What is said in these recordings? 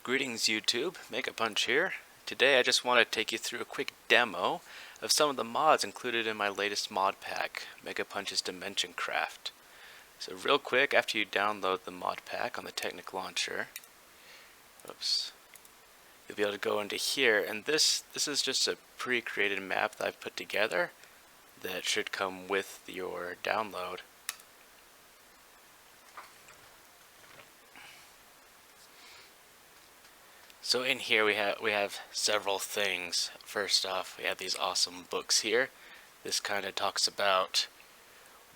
Greetings YouTube, MegaPunch here. Today I just want to take you through a quick demo of some of the mods included in my latest mod pack, MegaPunch's Dimensioncraft. So real quick, after you download the mod pack on the Technic launcher, you'll be able to go into here, and this is just a pre-created map that I've put together that should come with your download. So in here we have several things. First off, we have these awesome books here. This kind of talks about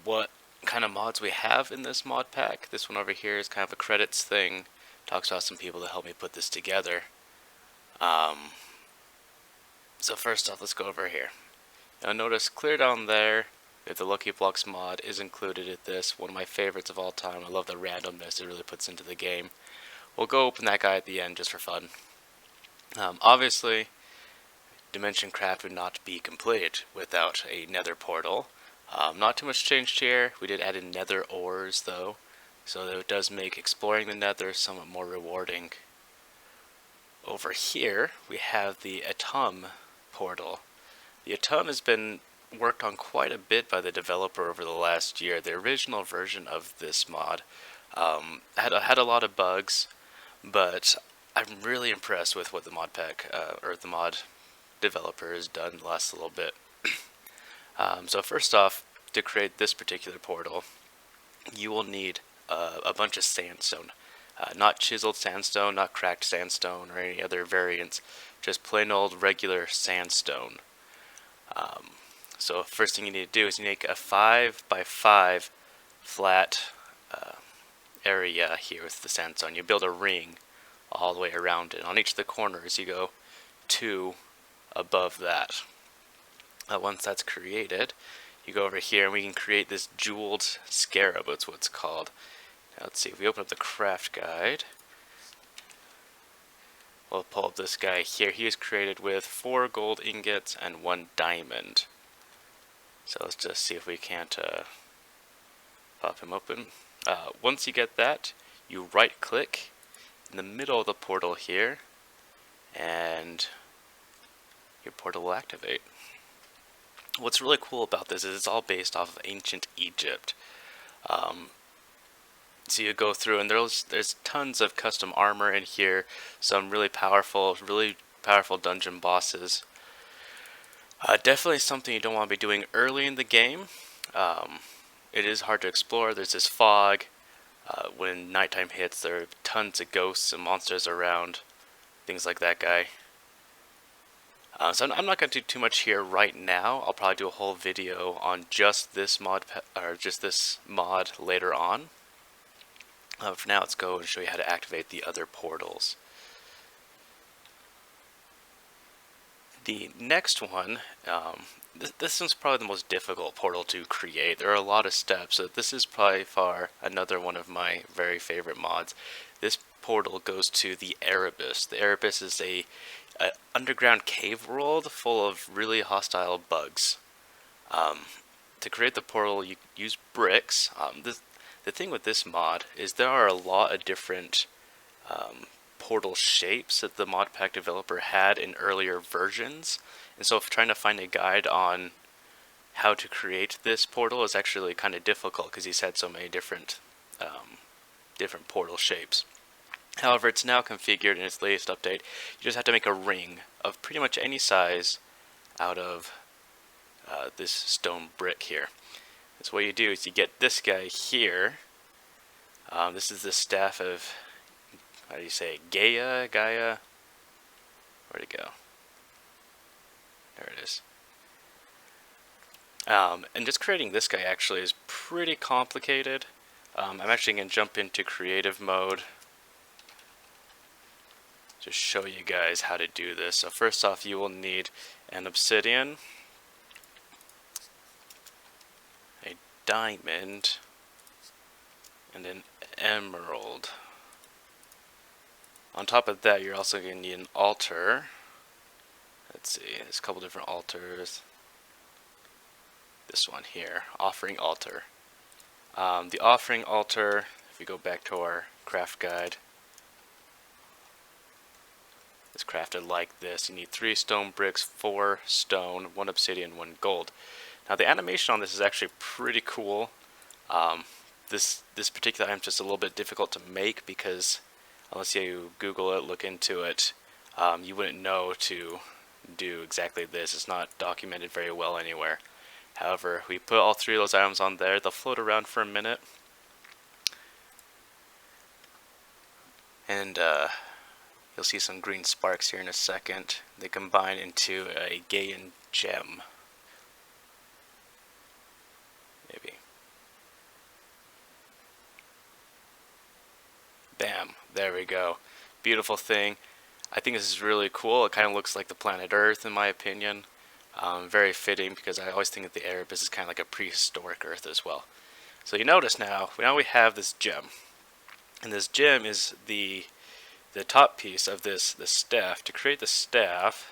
what kind of mods we have in this mod pack. This one over here is kind of a credits thing. Talks about some people that helped me put this together. So first off, let's go over here. Now notice clear down there, the Lucky Blocks mod is included in this. One of my favorites of all time. I love the randomness it really puts into the game. We'll go open that guy at the end just for fun. Obviously, Dimensioncraft would not be complete without a nether portal. Not too much changed here. We did add in nether ores though, so that it does make exploring the nether somewhat more rewarding. Over here, we have the Atum portal. The Atum has been worked on quite a bit by the developer over the last year. The original version of this mod had a lot of bugs, but I'm really impressed with what the mod pack or the mod developer has done the last little bit. So first off, to create this particular portal, you will need a bunch of sandstone. Not chiseled sandstone, not cracked sandstone or any other variants, just plain old regular sandstone. So first thing you need to do is you make a 5 by 5 flat area here with the sandstone. You build a ring all the way around it. On each of the corners you go 2 above that. Once that's created, you go over here and we can create this jeweled scarab. That's what it's called. Now let's see, if we open up the craft guide, we'll pull up this guy here. He is created with 4 gold ingots and 1 diamond. So let's just see if we can't pop him open. Once you get that, you right click in the middle of the portal here and your portal will activate. What's really cool about this is it's all based off of ancient Egypt. So you go through and there's tons of custom armor in here, some really powerful dungeon bosses. Definitely something you don't want to be doing early in the game. It is hard to explore. There's this fog. When nighttime hits, there are tons of ghosts and monsters around, things like that guy. So I'm not going to do too much here right now. I'll probably do a whole video on just this mod later on. For now, let's go and show you how to activate the other portals. The next one, this one's probably the most difficult portal to create. There are a lot of steps, so this is probably far another one of my very favorite mods. This portal goes to the Erebus. The Erebus is a underground cave world full of really hostile bugs. To create the portal, you use bricks. The thing with this mod is there are a lot of different portal shapes that the mod pack developer had in earlier versions, and so if trying to find a guide on how to create this portal is actually kind of difficult because he's had so many different portal shapes. However, it's now configured in its latest update. You just have to make a ring of pretty much any size out of this stone brick here. So what you do is you get this guy here. This is the staff of, how do you say it? Gaia? Where'd it go? There it is. And just creating this guy actually is pretty complicated. I'm actually going to jump into creative mode. Just show you guys how to do this. So first off, you will need an obsidian, a diamond, and an emerald. On top of that, you're also going to need an altar. Let's see, there's a couple different altars. This one here, offering altar. The offering altar, if we go back to our craft guide, It's crafted like this. You need 3 stone bricks, 4 stone, 1 obsidian, 1 gold. Now the animation on this is actually pretty cool. This particular item is just a little bit difficult to make because unless you Google it, look into it, you wouldn't know to do exactly this. It's not documented very well anywhere. However, we put all 3 of those items on there. They'll float around for a minute. And you'll see some green sparks here in a second. They combine into a Gaian gem. Maybe. Bam. There we go. Beautiful thing. I think this is really cool. It kind of looks like the planet Earth in my opinion. Very fitting because I always think that the Erebus is kind of like a prehistoric Earth as well. So you notice now we have this gem. And this gem is the top piece of this staff. To create the staff,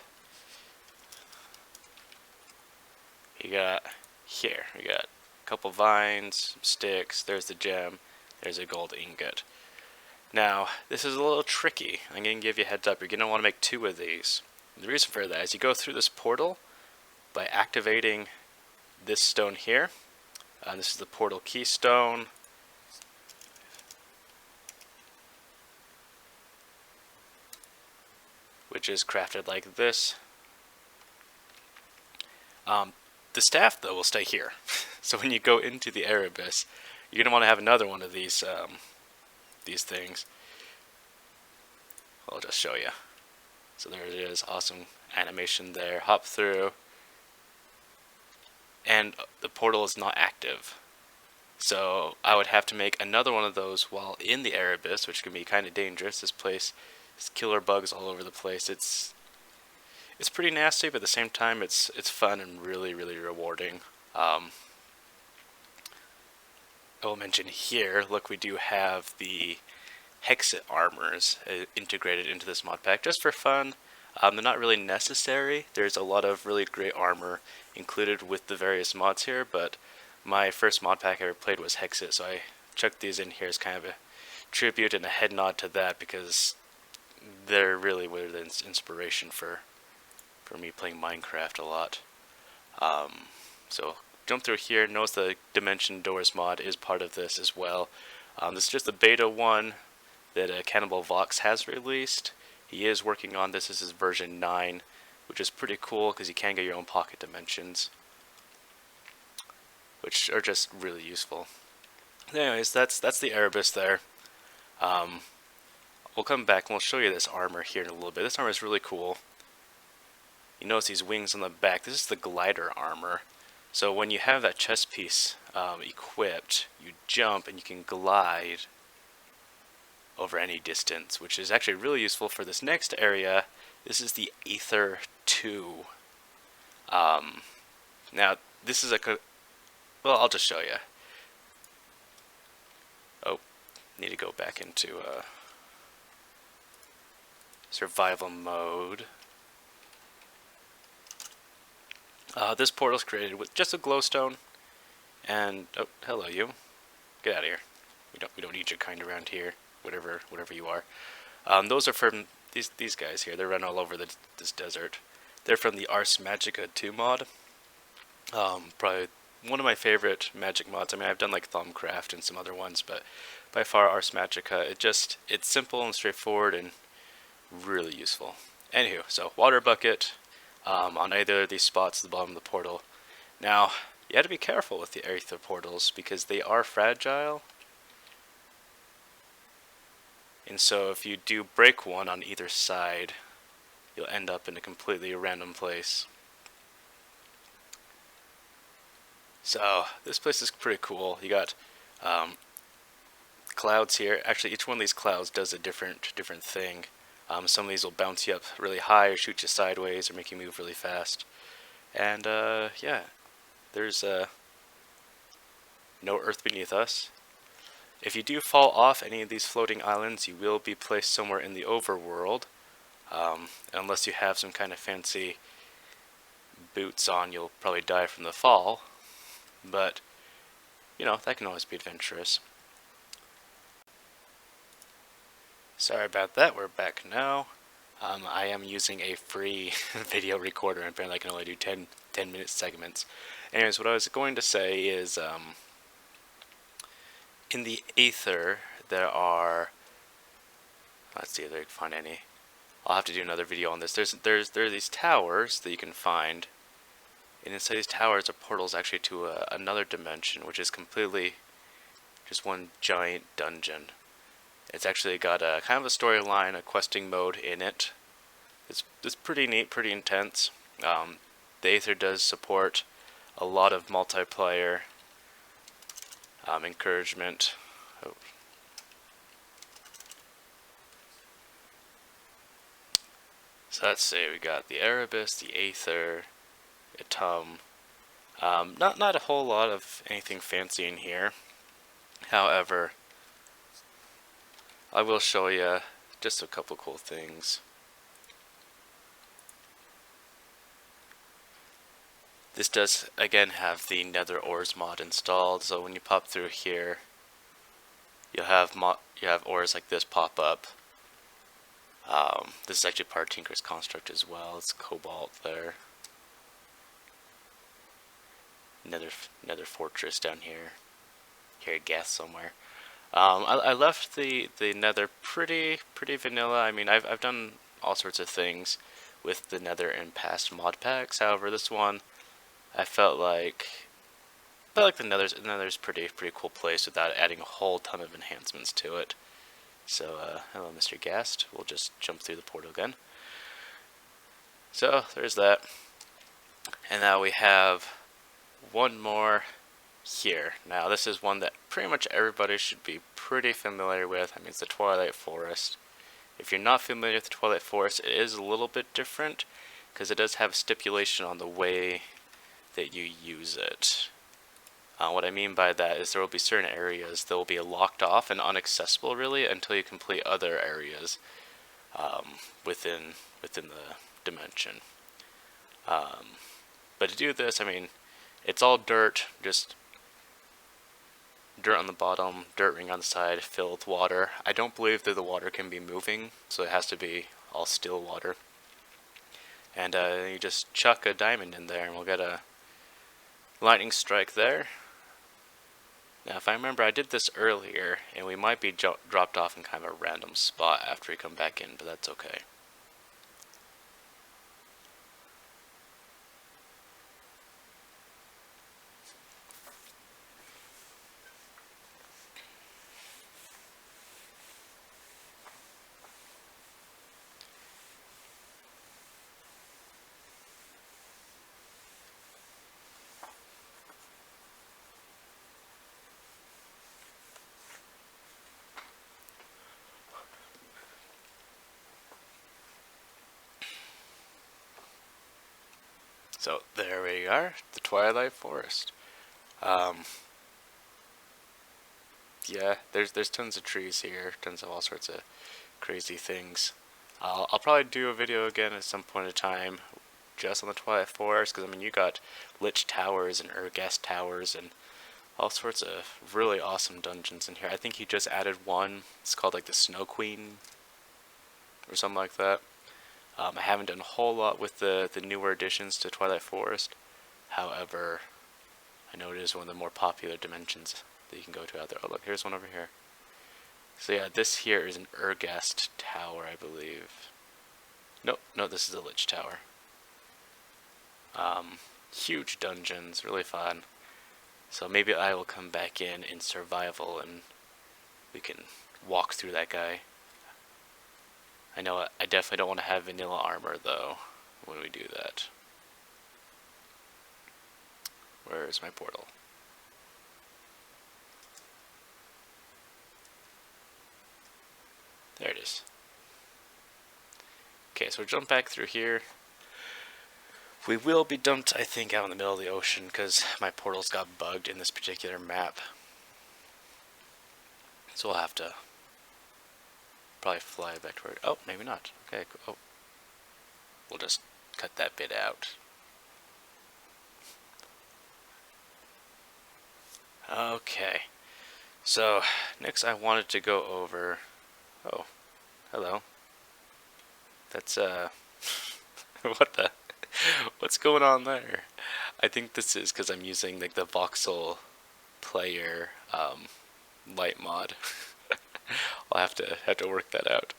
you got here, you got a couple vines, some sticks, there's the gem, there's a gold ingot. Now, this is a little tricky. I'm going to give you a heads up. You're going to want to make 2 of these. The reason for that is you go through this portal by activating this stone here. This is the portal keystone. Which is crafted like this. The staff, though, will stay here. So when you go into the Erebus, you're going to want to have another one of these things. I'll just show you. So there it is. Awesome animation there. Hop through. And the portal is not active. So I would have to make another one of those while in the Erebus, which can be kind of dangerous. This place, there's killer bugs all over the place. It's pretty nasty, but at the same time, it's fun and really, really rewarding. I will mention here, look, we do have the Hexit armors integrated into this mod pack just for fun. They're not really necessary. There's a lot of really great armor included with the various mods here, but my first mod pack I ever played was Hexit, so I chucked these in here as kind of a tribute and a head nod to that because they're really were the inspiration for me playing Minecraft a lot. So jump through here. Notice the Dimension Doors mod is part of this as well. This is just the beta 1 that Cannibal Vox has released. He is working on this. This is version 9, which is pretty cool because you can get your own pocket dimensions, which are just really useful. Anyways, that's the Erebus there. We'll come back and we'll show you this armor here in a little bit. This armor is really cool. You notice these wings on the back. This is the glider armor. So when you have that chest piece equipped, you jump and you can glide over any distance, which is actually really useful for this next area. This is the Aether 2. Now, this is well, I'll just show you. Oh, need to go back into survival mode. This portal is created with just a glowstone, and oh, hello you. Get out of here. We don't need your kind around here. Whatever you are. Those are from these guys here. They run all over this desert. They're from the Ars Magica 2 mod. Probably one of my favorite magic mods. I mean, I've done like Thumbcraft and some other ones, but by far Ars Magica, it's simple and straightforward and really useful. Anywho, so water bucket on either of these spots at the bottom of the portal. Now, you have to be careful with the Aether portals because they are fragile. And so if you do break one on either side, you'll end up in a completely random place. So this place is pretty cool. You got clouds here. Actually, each one of these clouds does a different thing. Some of these will bounce you up really high or shoot you sideways or make you move really fast. And yeah, there's no earth beneath us. If you do fall off any of these floating islands, you will be placed somewhere in the overworld. Unless you have some kind of fancy boots on, you'll probably die from the fall. But, you know, that can always be adventurous. Sorry about that, we're back now. I am using a free video recorder, and apparently I can only do 10-minute segments. Anyways, what I was going to say is, in the Aether, there are, let's see if I can find any. I'll have to do another video on this. There are these towers that you can find, and inside these towers are portals actually to another dimension, which is completely just one giant dungeon. It's actually got a kind of a storyline, a questing mode in it. It's pretty neat, pretty intense. The Aether does support a lot of multiplayer encouragement. Oh. So let's see, we got the Erebus, the Aether, Atum. Not a whole lot of anything fancy in here. However, I will show you just a couple cool things. This does again have the Nether Ores mod installed, so when you pop through here, you'll have ores like this pop up. This is actually part of Tinker's construct as well. It's cobalt there. Nether fortress down here. Hear a gas somewhere. I left the Nether pretty vanilla. I mean, I've done all sorts of things with the Nether in past mod packs. However, this one, I felt like the Nether's pretty cool place without adding a whole ton of enhancements to it. So, hello, Mr. Gast. We'll just jump through the portal again. So, there's that. And now we have one more here. Now, this is one that pretty much everybody should be pretty familiar with. I mean, it's the Twilight Forest. If you're not familiar with the Twilight Forest, it is a little bit different, because it does have stipulation on the way that you use it. What I mean by that is there will be certain areas that will be locked off and inaccessible really until you complete other areas within the dimension. But to do this, I mean, it's all dirt, just dirt on the bottom, dirt ring on the side, filled with water. I don't believe that the water can be moving, so it has to be all still water. And you just chuck a diamond in there and we'll get a lightning strike there. Now, if I remember, I did this earlier, and we might be dropped off in kind of a random spot after we come back in, but that's okay. So there we are, the Twilight Forest. Yeah, there's tons of trees here, tons of all sorts of crazy things. I'll probably do a video again at some point in time, just on the Twilight Forest, because I mean you got Lich Towers and Urghast Towers and all sorts of really awesome dungeons in here. I think he just added one. It's called like the Snow Queen or something like that. I haven't done a whole lot with the newer additions to Twilight Forest. However, I know it is one of the more popular dimensions that you can go to out there. Oh look, here's one over here. So yeah, this here is an Urghast Tower, I believe. Nope, no, this is a Lich Tower. Huge dungeons, really fun. So maybe I will come back in survival and we can walk through that guy. I know I definitely don't want to have vanilla armor though when we do that. Where is my portal? There it is. Okay, so we'll jump back through here. We will be dumped, I think, out in the middle of the ocean because my portals got bugged in this particular map. So we'll have to probably fly back toward. Oh, maybe not. Okay, cool. Oh. We'll just cut that bit out. Okay. So, next I wanted to go over. Oh, hello. That's what the, what's going on there? I think this is because I'm using like the voxel player light mod. I'll have to work that out.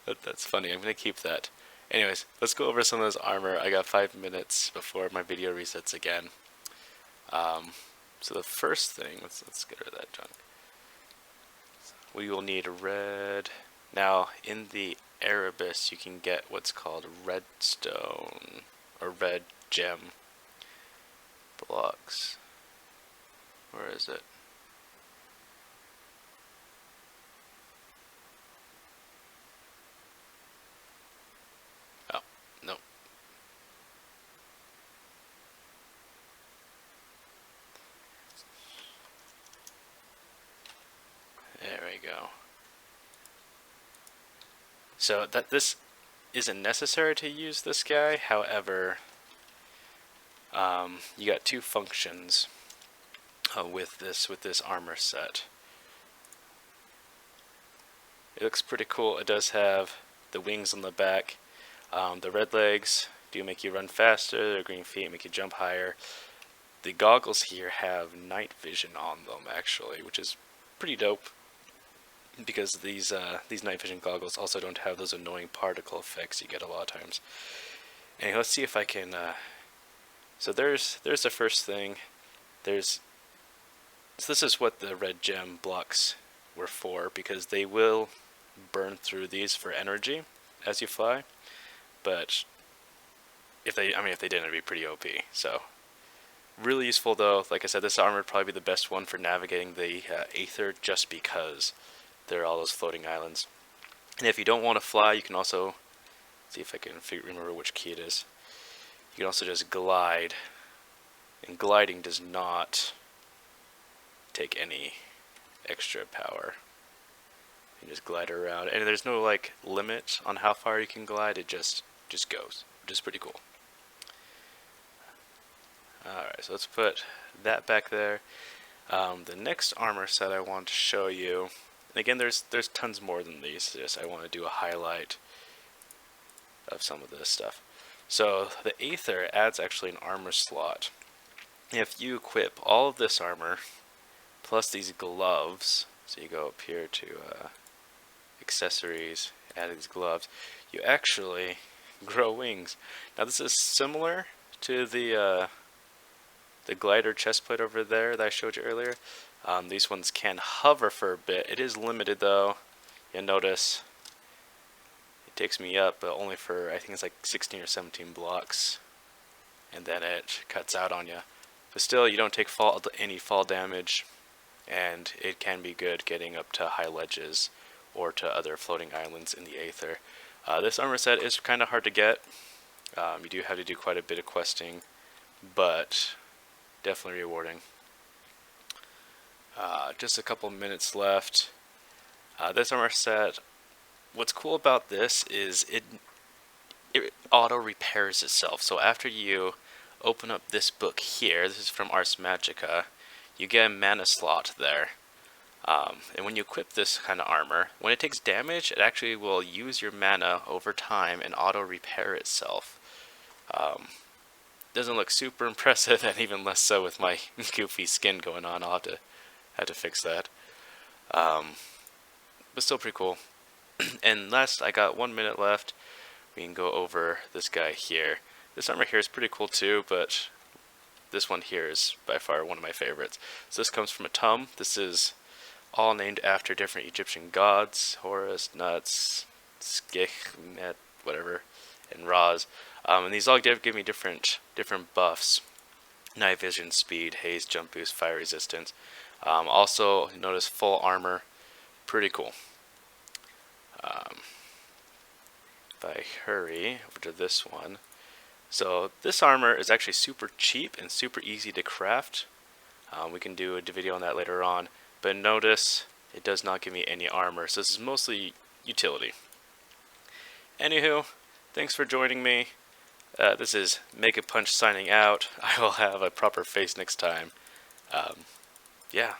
That's funny. I'm gonna keep that. Anyways, let's go over some of this armor. I got 5 minutes before my video resets again. So the first thing, let's get rid of that junk. We will need red. Now in the Erebus, you can get what's called redstone or red gem blocks. Where is it? Oh, no. There we go. So this isn't necessary to use this guy. However, you got two functions with this armor set. It looks pretty cool. It does have the wings on the back. The red legs do make you run faster. The green feet make you jump higher. The goggles here have night vision on them, actually, which is pretty dope. Because these night vision goggles also don't have those annoying particle effects you get a lot of times. Anyway, let's see if I can. So there's the first thing. So this is what the red gem blocks were for, because they will burn through these for energy as you fly. But if they didn't, it'd be pretty OP. So really useful though. Like I said, this armor would probably be the best one for navigating the Aether, just because there are all those floating islands. And if you don't want to fly, you can also see if I can remember which key it is. You can also just glide, and gliding does not take any extra power. You just glide around, and there's no like limit on how far you can glide. It just goes, which is pretty cool. Alright, so let's put that back there. The next armor set I want to show you, and again, there's tons more than these. I want to do a highlight of some of this stuff. So the Aether adds actually an armor slot. If you equip all of this armor plus these gloves, so you go up here to accessories, add these gloves, you actually grow wings. Now this is similar to the glider chestplate over there that I showed you earlier. These ones can hover for a bit. It is limited though. You'll notice it takes me up, but only for, I think it's like 16 or 17 blocks, and then it cuts out on you. But still, you don't take any fall damage, and it can be good getting up to high ledges or to other floating islands in the Aether. This armor set is kind of hard to get. You do have to do quite a bit of questing, but definitely rewarding. Just a couple minutes left. This armor set, what's cool about this is it auto repairs itself. So after you open up this book here, this is from Ars Magica, you get a mana slot there. And when you equip this kind of armor, when it takes damage, it actually will use your mana over time and auto repair itself. Doesn't look super impressive, and even less so with my goofy skin going on. I'll have to fix that. But still pretty cool. And last, I got 1 minute left. We can go over this guy here. This armor here is pretty cool too, but this one here is by far one of my favorites. So this comes from Atum. This is all named after different Egyptian gods: Horus, Nuts, Skech, whatever, and Raz. And these all give me different buffs: night vision, speed, haze, jump boost, fire resistance. Also, notice full armor, pretty cool. If I hurry over to this one, so this armor is actually super cheap and super easy to craft. We can do a video on that later on, but notice it does not give me any armor, so this is mostly utility. Anywho, thanks for joining me. This is MegaPunch signing out. I will have a proper face next time. Yeah.